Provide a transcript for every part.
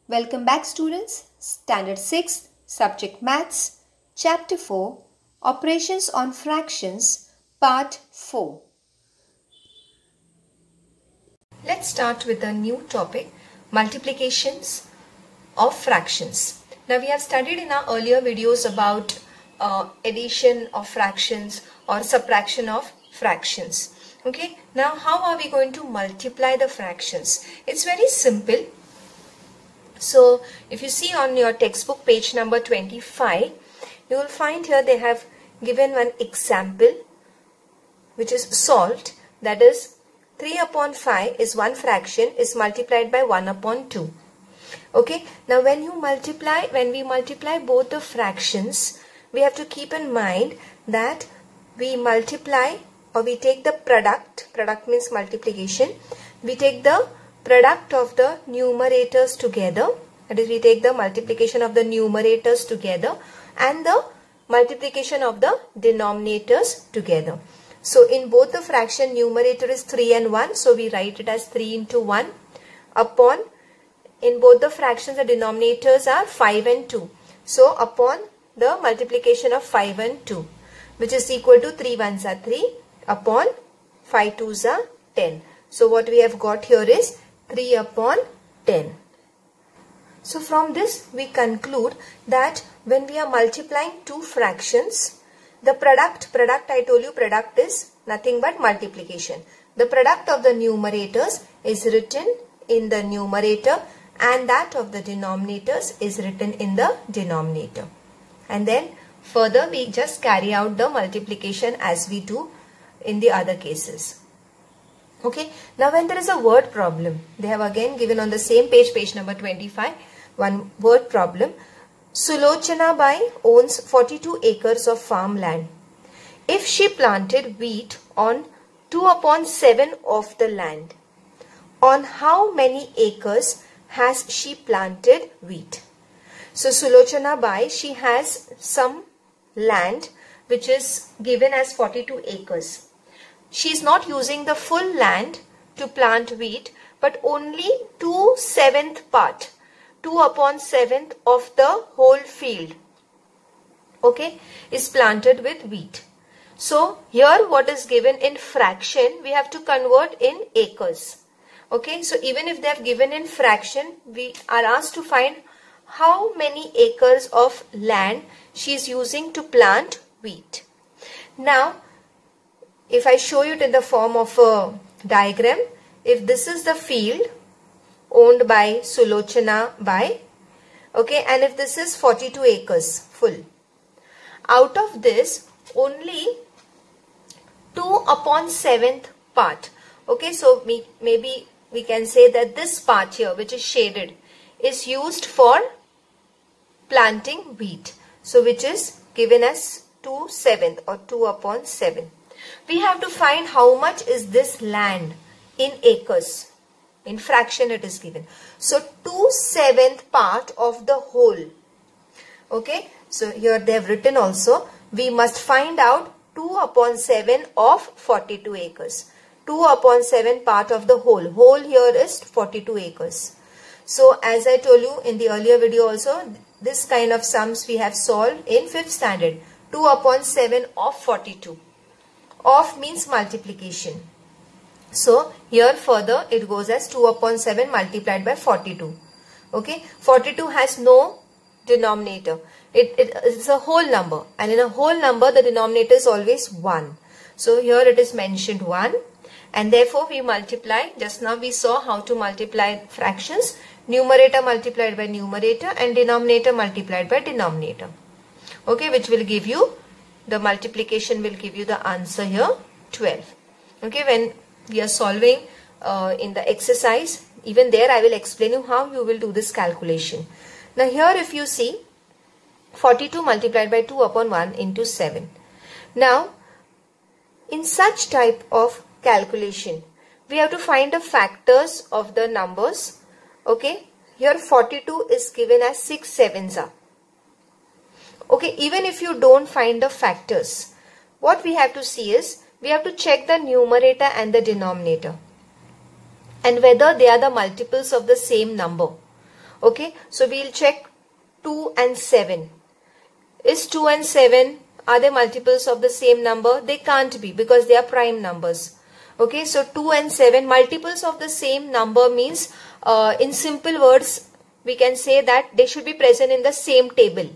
Welcome back students, Standard 6, Subject Maths, Chapter 4, Operations on Fractions, Part 4. Let's start with a new topic, multiplications of fractions. Now we have studied in our earlier videos about addition of fractions or subtraction of fractions. Okay, now how are we going to multiply the fractions? It's very simple. So if you see on your textbook page number 25, you will find here they have given one example which is solved, that is 3 upon 5 is one fraction is multiplied by 1 upon 2. Okay, now when we multiply both the fractions, we have to keep in mind that we multiply or we take the product means multiplication, we take the product of the numerators together, that is we take the multiplication of the numerators together and the multiplication of the denominators together. So in both the fraction, numerator is 3 and 1, so we write it as 3 into 1 upon, in both the fractions the denominators are 5 and 2. So upon the multiplication of 5 and 2, which is equal to 3 ones are 3 upon 5 twos are 10. So what we have got here is 3 upon 10. So from this we conclude that when we are multiplying two fractions, the product I told you product is nothing but multiplication. The product of the numerators is written in the numerator and that of the denominators is written in the denominator. And then further we just carry out the multiplication as we do in the other cases. Okay, now when there is a word problem, they have again given on the same page, page number 25, one word problem. Sulochana Bai owns 42 acres of farmland. If she planted wheat on 2 upon 7 of the land, on how many acres has she planted wheat? So Sulochana Bai, she has some land which is given as 42 acres. She is not using the full land to plant wheat, but only 2/7 part, 2 upon 7th of the whole field, okay, is planted with wheat. So here what is given in fraction, we have to convert in acres. Okay, so even if they have given in fraction, we are asked to find how many acres of land she is using to plant wheat. Now, if I show you it in the form of a diagram, if this is the field owned by Sulochana Bai, okay, and if this is 42 acres full, out of this only 2 upon 7th part, okay, so maybe we can say that this part here which is shaded is used for planting wheat, so which is given as 2/7 or 2 upon 7. We have to find how much is this land in acres. In fraction it is given. So 2/7 part of the whole. Okay. So here they have written also, we must find out 2 upon 7 of 42 acres. 2 upon 7 part of the whole. Whole here is 42 acres. So as I told you in the earlier video also, this kind of sums we have solved in 5th standard. 2 upon 7 of 42. Of means multiplication. So here further it goes as 2 upon 7 multiplied by 42. Okay, 42 has no denominator. It's a whole number, and in a whole number the denominator is always 1. So here it is mentioned 1, and therefore we multiply. Just now we saw how to multiply fractions. Numerator multiplied by numerator and denominator multiplied by denominator. Okay, which will give you, the multiplication will give you the answer here 12. Okay, when we are solving in the exercise, even there I will explain you how you will do this calculation. Now here if you see 42 multiplied by 2 upon 1 into 7. Now in such type of calculation we have to find the factors of the numbers. Okay, here 42 is given as 6 sevens are. Okay, even if you don't find the factors, what we have to see is we have to check the numerator and the denominator and whether they are the multiples of the same number. Okay, so we'll check 2 and 7. Is 2 and 7, are they multiples of the same number? They can't be because they are prime numbers. Okay, so 2 and 7 multiples of the same number means in simple words we can say that they should be present in the same table.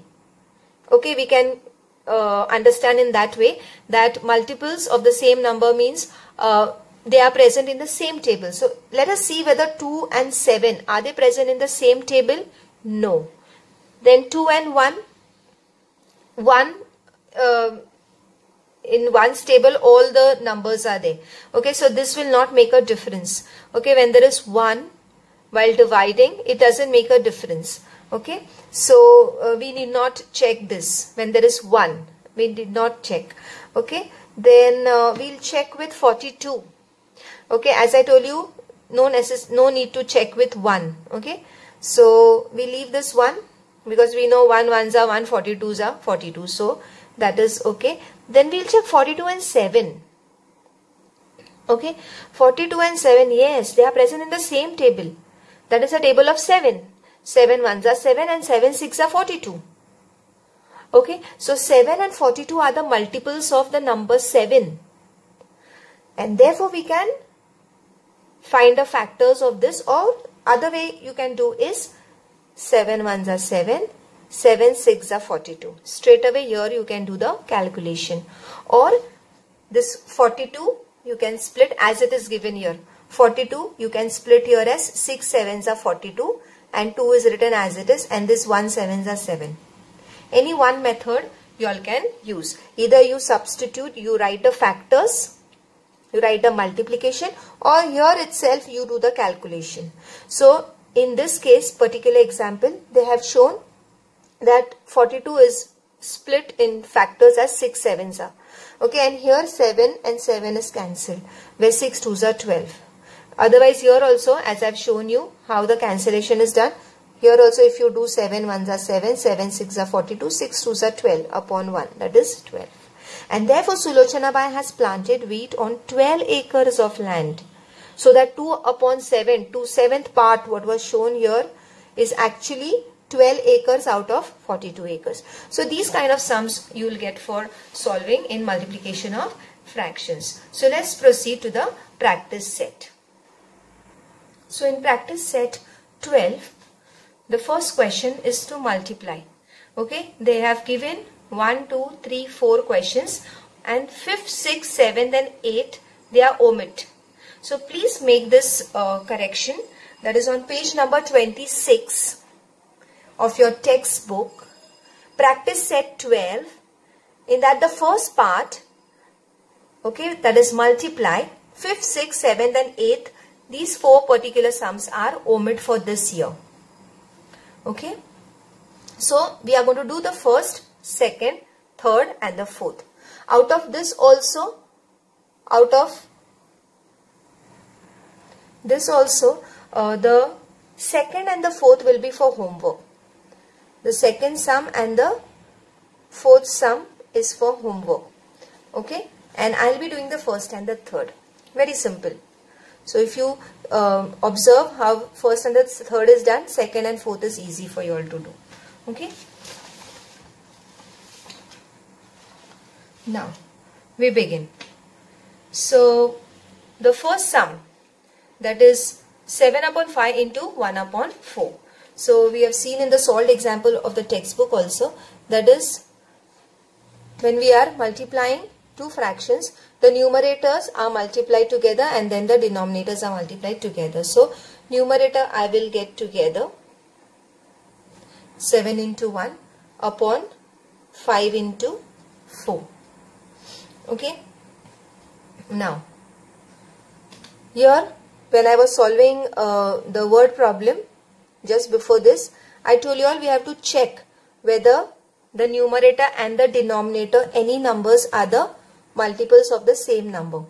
Okay, we can understand in that way that multiples of the same number means they are present in the same table. So let us see whether 2 and 7, are they present in the same table? No. Then 2 and 1, in one's table all the numbers are there. Okay, so this will not make a difference. Okay, when there is 1 while dividing, it doesn't make a difference. Okay, so we need not check this. When there is 1, we did not check. Okay, then we'll check with 42. Okay, as I told you, no need to check with 1. Okay, so we leave this 1 because we know 1 ones are 1, 42s are 42. So that is okay. Then we'll check 42 and 7. Okay, 42 and 7, yes, they are present in the same table. That is a table of 7. 7 ones are 7 and 7 6 are 42. Okay, so 7 and 42 are the multiples of the number 7. And therefore we can find the factors of this, or other way you can do is 7 ones are 7, 7 6 are 42. Straight away here you can do the calculation. Or this 42 you can split as it is given here. 42 you can split here as 6 7s are 42 and 2 is written as it is, and this 1 7s are 7. Any one method you all can use. Either you substitute, you write the factors, you write the multiplication, or here itself you do the calculation. So in this case, particular example, they have shown that 42 is split in factors as 6 7s are. Okay, and here 7 and 7 is cancelled, where 6 2s are 12. Otherwise here also, as I have shown you how the cancellation is done, here also if you do 7 1s are 7, 7 6 are 42, 6 2s are 12 upon 1, that is 12. And therefore Sulochana Bai has planted wheat on 12 acres of land. So that 2 upon 7, 2/7 part what was shown here is actually 12 acres out of 42 acres. So these kind of sums you will get for solving in multiplication of fractions. So let's proceed to the practice set. So in practice set 12, the first question is to multiply. Okay, they have given 1, 2, 3, 4 questions, and 5th, 6th, 7th and 8th they are omit. So please make this correction, that is on page number 26 of your textbook, practice set 12. In that the first part, okay, that is multiply, 5th, 6th, 7th and 8th, these 4 particular sums are omit for this year. Okay, so we are going to do the first, second, third and the fourth. Out of this also, the second and the fourth will be for homework. The second sum and the fourth sum is for homework. Okay, and I will be doing the first and the third. Very simple. So if you observe how first and the third is done, second and fourth is easy for you all to do. Okay. Now we begin. So the first sum, that is 7 upon 5 into 1 upon 4. So we have seen in the solved example of the textbook also, that is when we are multiplying two fractions, the numerators are multiplied together and then the denominators are multiplied together. So numerator I will get together 7 into 1 upon 5 into 4. Okay. Now here when I was solving the word problem just before this, I told you all we have to check whether the numerator and the denominator, any numbers, are the multiples of the same number.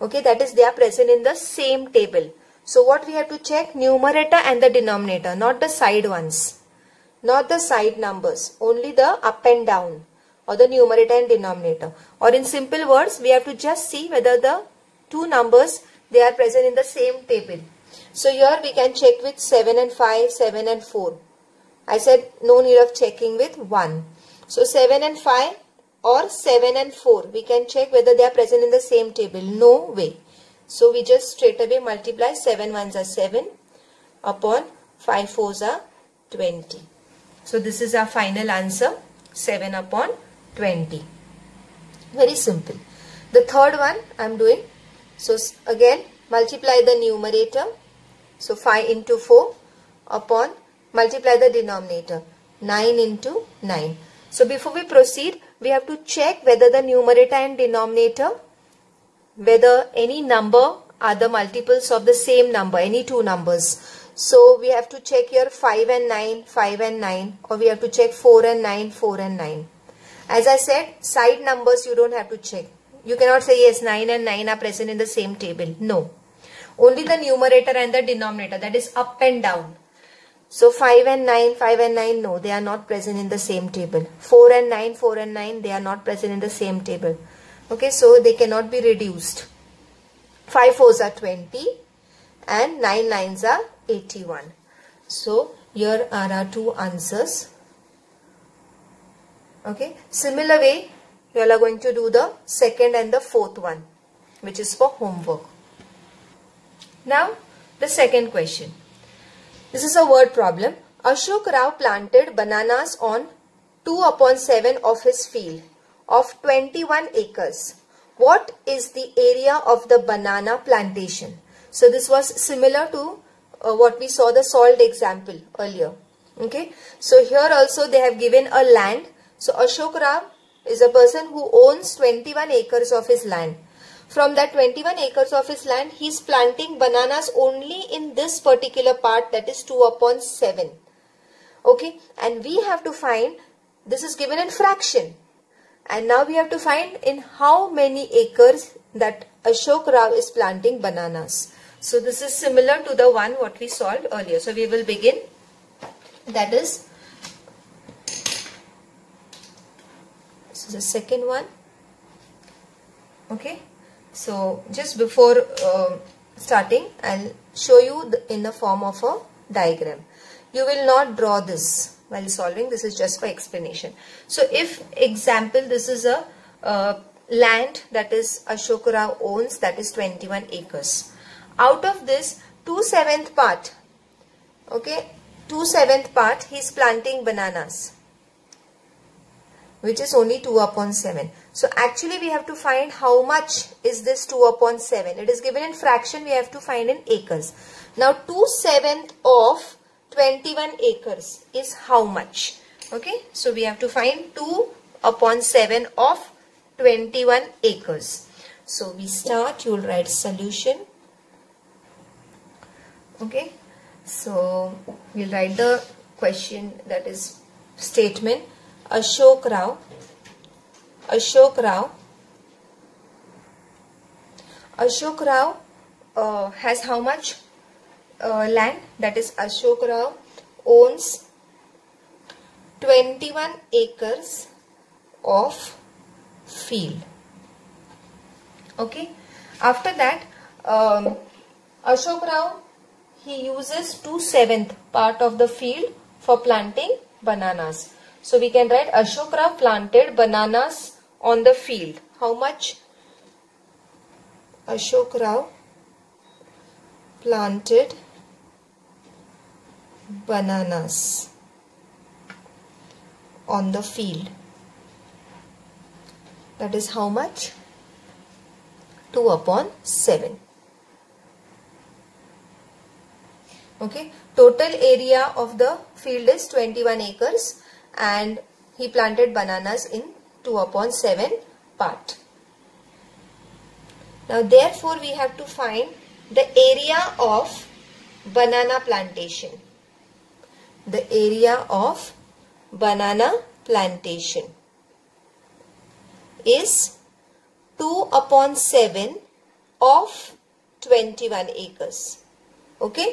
Okay, that is they are present in the same table. So what we have to check? Numerator and the denominator, not the side ones, not the side numbers, only the up and down, or the numerator and denominator. Or in simple words, we have to just see whether the two numbers, they are present in the same table. So here we can check with 7 and 5, 7 and 4. I said no need of checking with 1. So 7 and 5 or 7 and 4. We can check whether they are present in the same table. No way. So we just straight away multiply 7 ones are 7 upon 5 fours are 20. So this is our final answer, 7 upon 20. Very simple. The third one I am doing. So again multiply the numerator. So 5 into 4 upon multiply the denominator, 9 into 9. So before we proceed, we have to check whether the numerator and denominator, whether any number are the multiples of the same number, any two numbers. So we have to check here 5 and 9, 5 and 9, or we have to check 4 and 9, 4 and 9. As I said, side numbers you don't have to check. You cannot say yes, 9 and 9 are present in the same table. No. Only the numerator and the denominator, that is up and down. So 5 and 9, no, they are not present in the same table. 4 and 9, they are not present in the same table. Okay, so they cannot be reduced. 5 fours are 20 and 9 nines are 81. So here are our two answers. Okay, similar way you all are going to do the second and the fourth one, which is for homework. Now the second question. This is a word problem. Ashok Rao planted bananas on 2/7 of his field of 21 acres. What is the area of the banana plantation? So this was similar to what we saw the salt example earlier. Okay. So here also they have given a land. So Ashok Rao is a person who owns 21 acres of his land. From that 21 acres of his land, he is planting bananas only in this particular part, that is 2/7. Okay, and we have to find, this is given in fraction. And now we have to find in how many acres that Ashok Rao is planting bananas. So this is similar to the one what we solved earlier. So we will begin. That is, this is the second one. Okay. So just before starting, I'll show you in the form of a diagram. You will not draw this while solving. This is just for explanation. So if example, this is a land that is Ashok Rao owns, that is 21 acres. Out of this 2/7 part, okay, 2/7 part he is planting bananas, which is only 2/7. So actually we have to find how much is this 2/7. It is given in fraction, we have to find in acres. Now 2/7 of 21 acres is how much? Okay, so we have to find 2/7 of 21 acres. So we start, you will write solution. Okay, so we'll write the question, that is statement. Ashok Rao has how much land? That is, Ashok Rao owns 21 acres of field. Okay. After that, Ashok Rao, he uses 2/7 part of the field for planting bananas. So we can write Ashok Rao planted bananas on the field. How much? Ashok Rao planted bananas on the field. That is how much? 2/7. Okay. Total area of the field is 21 acres and he planted bananas in 2/7 part. Now therefore we have to find the area of banana plantation. The area of banana plantation is 2/7 of 21 acres. Okay.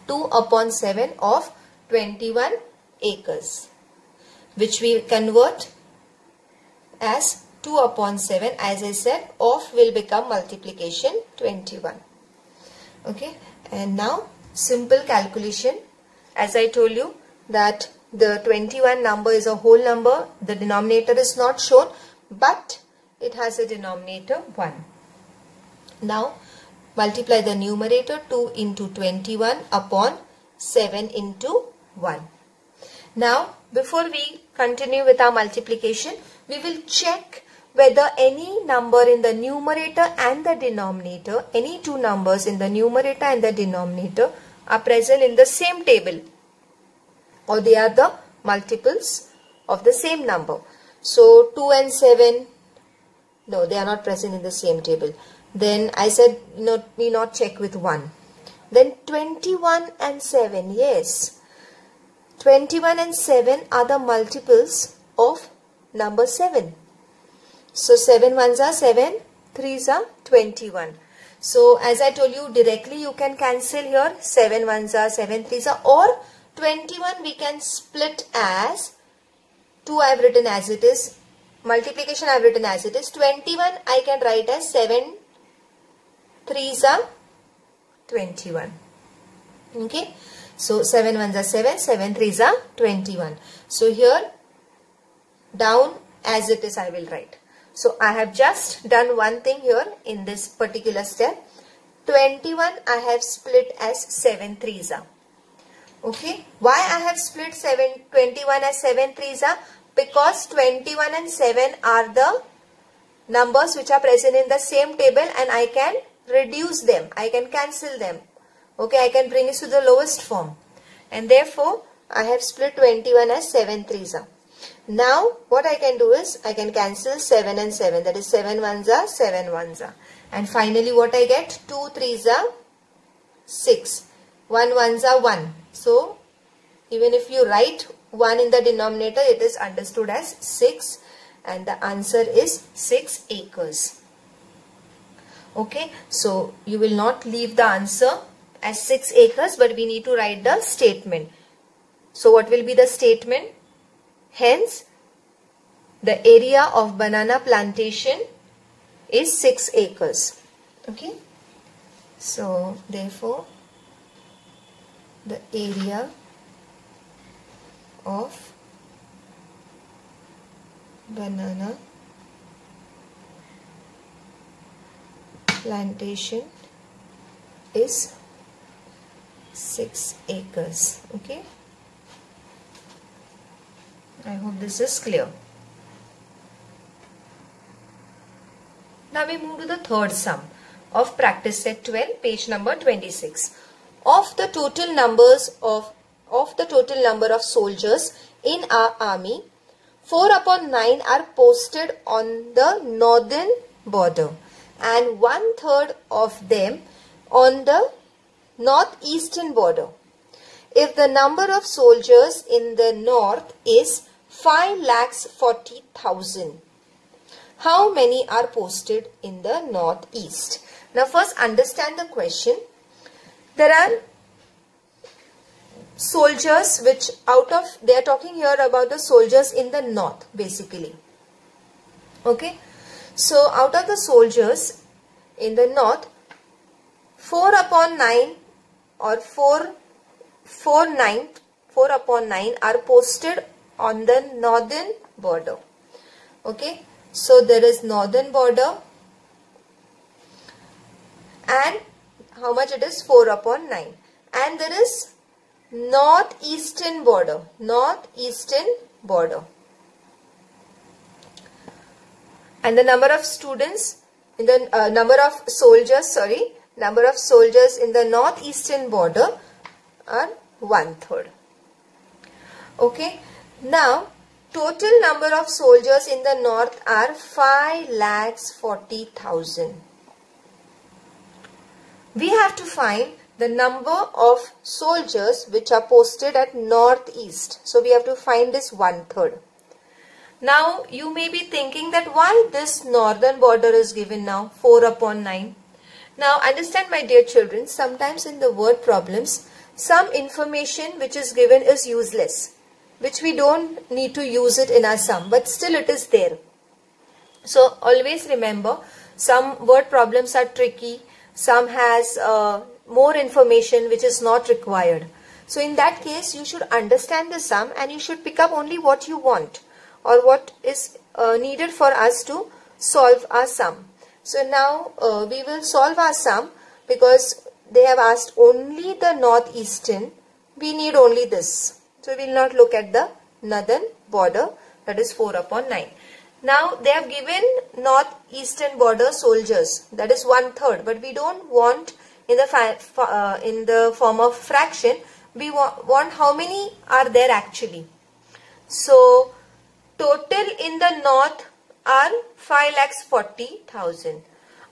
2/7 of 21 acres, which we convert as 2/7. As I said, of will become multiplication 21. Okay, and now simple calculation. As I told you that the 21 number is a whole number. The denominator is not shown, but it has a denominator 1. Now multiply the numerator 2 into 21 upon 7 into 1. Now before we continue with our multiplication, we will check whether any number in the numerator and the denominator, any two numbers in the numerator and the denominator are present in the same table, or they are the multiples of the same number. So 2 and 7, no, they are not present in the same table. Then I said we not check with 1. Then 21 and 7, yes. 21 and 7 are the multiples of number 7. So 7 ones are 7, 3s are 21. So as I told you, directly you can cancel here. 7 ones are 7, 3s are, or 21 we can split as 2 I have written as it is. Multiplication I have written as it is. 21 I can write as 7, 3s are 21. Okay. So 7 ones are 7, 7 3s are 21. So here down as it is I will write. So I have just done one thing here in this particular step. 21 I have split as 7 3s are. Okay. Why I have split 21 as 7 3s are? Because 21 and 7 are the numbers which are present in the same table, and I can reduce them. I can cancel them. Okay. I can bring it to the lowest form. And therefore I have split 21 as 7 3s are. Now what I can do is I can cancel 7 and 7, that is 7 ones are 7 ones are, and finally what I get, 2 3s are 6, 1 ones are 1. So even if you write 1 in the denominator, it is understood as 6, and the answer is 6 acres. Okay, so you will not leave the answer as 6 acres, but we need to write the statement. So what will be the statement? Hence, the area of banana plantation is 6 acres. Okay. So, therefore, the area of banana plantation is 6 acres. Okay. I hope this is clear. Now we move to the third sum of practice set 12, page number 26. Of the total number of soldiers in our army, 4/9 are posted on the northern border and 1/3 of them on the northeastern border. If the number of soldiers in the north is 5,40,000, how many are posted in the northeast? Now first understand the question. There are soldiers which they are talking here about the soldiers in the north basically. Okay. So out of the soldiers in the north, 4/9 or 4/9 are posted on the northern border. Okay. So there is northern border, and how much it is? 4/9. And there is northeastern border. And the number of soldiers in the northeastern border are 1/3. Okay. Now total number of soldiers in the north are 5,40,000. We have to find the number of soldiers which are posted at northeast. So we have to find this 1/3. Now you may be thinking that why this northern border is given now, 4/9. Now understand, my dear children, sometimes in the word problems, some information which is given is useless, which we don't need to use it in our sum, but still it is there. So always remember, some word problems are tricky, some has more information which is not required. So in that case, you should understand the sum and you should pick up only what you want or what is needed for us to solve our sum. So now we will solve our sum because they have asked only the northeastern. We need only this. So we will not look at the northern border, that is 4 upon 9. Now they have given northeastern border soldiers, that is 1/3, but we don't want in the form of fraction. We want how many are there actually. So total in the north are 5,40,000.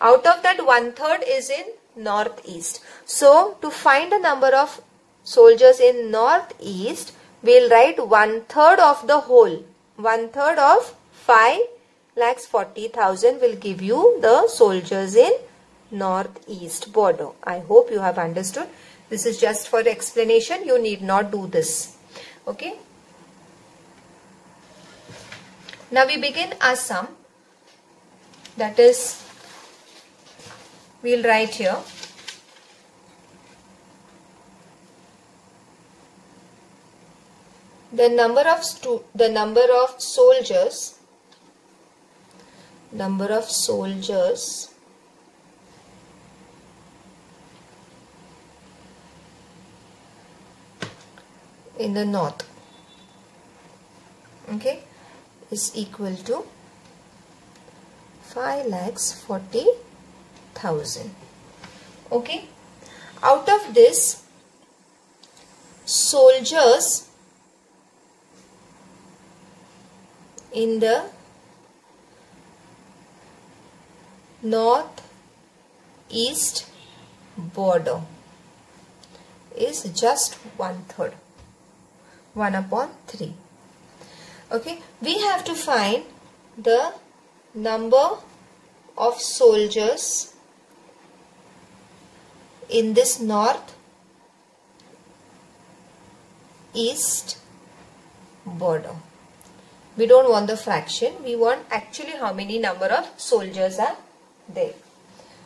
Out of that 1/3 is in northeast. So to find the number of soldiers in northeast, we'll write 1/3 of the whole. 1/3 of 5,40,000 will give you the soldiers in northeast border. I hope you have understood. This is just for explanation. You need not do this. Okay. Now we begin our sum. That is, we'll write here the number of soldiers in the north, okay, is equal to 5,40,000. Okay, out of this, soldiers in the north-east border is just 1/3, 1/3. Okay, we have to find the number of soldiers in this north-east border. We don't want the fraction. We want actually how many number of soldiers are there.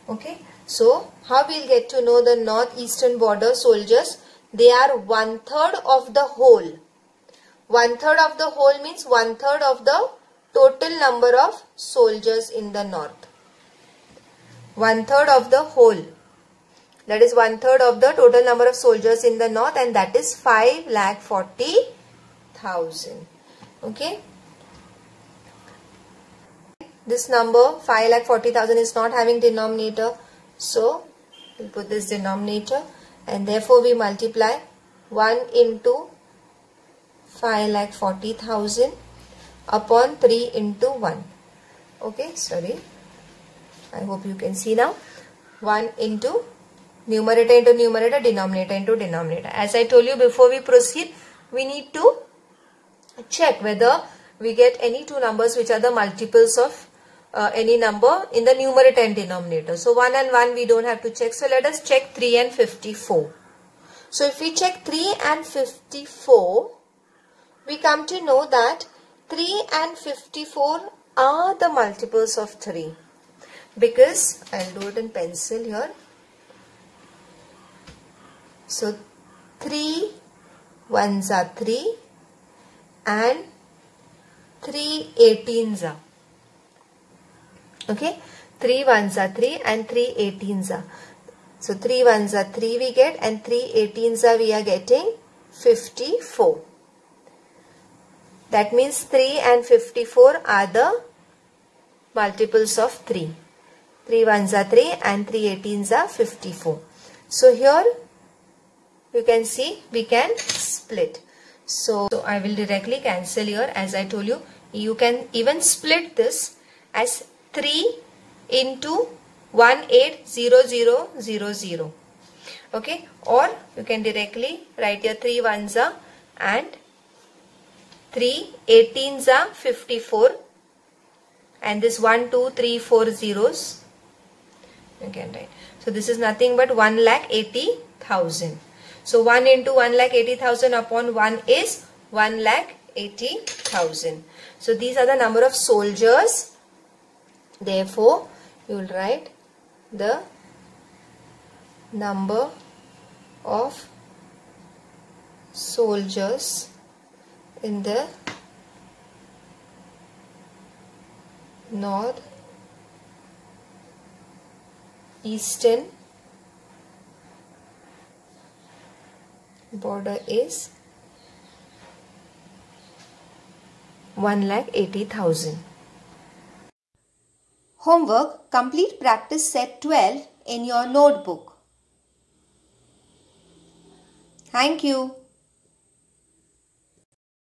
Okay. So how we'll get to know the northeastern border soldiers? They are 1/3 of the whole. 1/3 of the whole means 1/3 of the total number of soldiers in the north. 1/3 of the whole. That is 1/3 of the total number of soldiers in the north, and that is 5,40,000. Okay. This number 5,40,000 is not having denominator. So we'll put this denominator, and therefore we multiply 1 into 5,40,000 upon 3 into 1. Okay, sorry. I hope you can see now. 1 into numerator into numerator, denominator into denominator. As I told you before we proceed, we need to check whether we get any two numbers which are the multiples of any number in the numerator and denominator. So 1 and 1 we don't have to check. So let us check 3 and 54. So if we check 3 and 54, we come to know that 3 and 54 are the multiples of 3. Because I'll do it in pencil here. So 3 ones are 3 and 3 18s are. Okay, 3 ones are 3 and 3 18s are. So 3 ones are 3 we get, and 3 18s are we are getting 54. That means 3 and 54 are the multiples of 3. 3 ones are 3 and 3 18s are 54. So here you can see we can split. So I will directly cancel here. As I told you, you can even split this as 3 into 180000. Okay, or you can directly write here 3 ones are and 3 18s are 54, and this 1 2 3 4 zeros you can write. So this is nothing but 1,80,000. So 1 into 1,80,000 upon 1 is 1,80,000. So these are the number of soldiers. Therefore, you will write the number of soldiers in the north eastern border is 1,80,000. Homework: complete practice set 12 in your notebook. Thank you.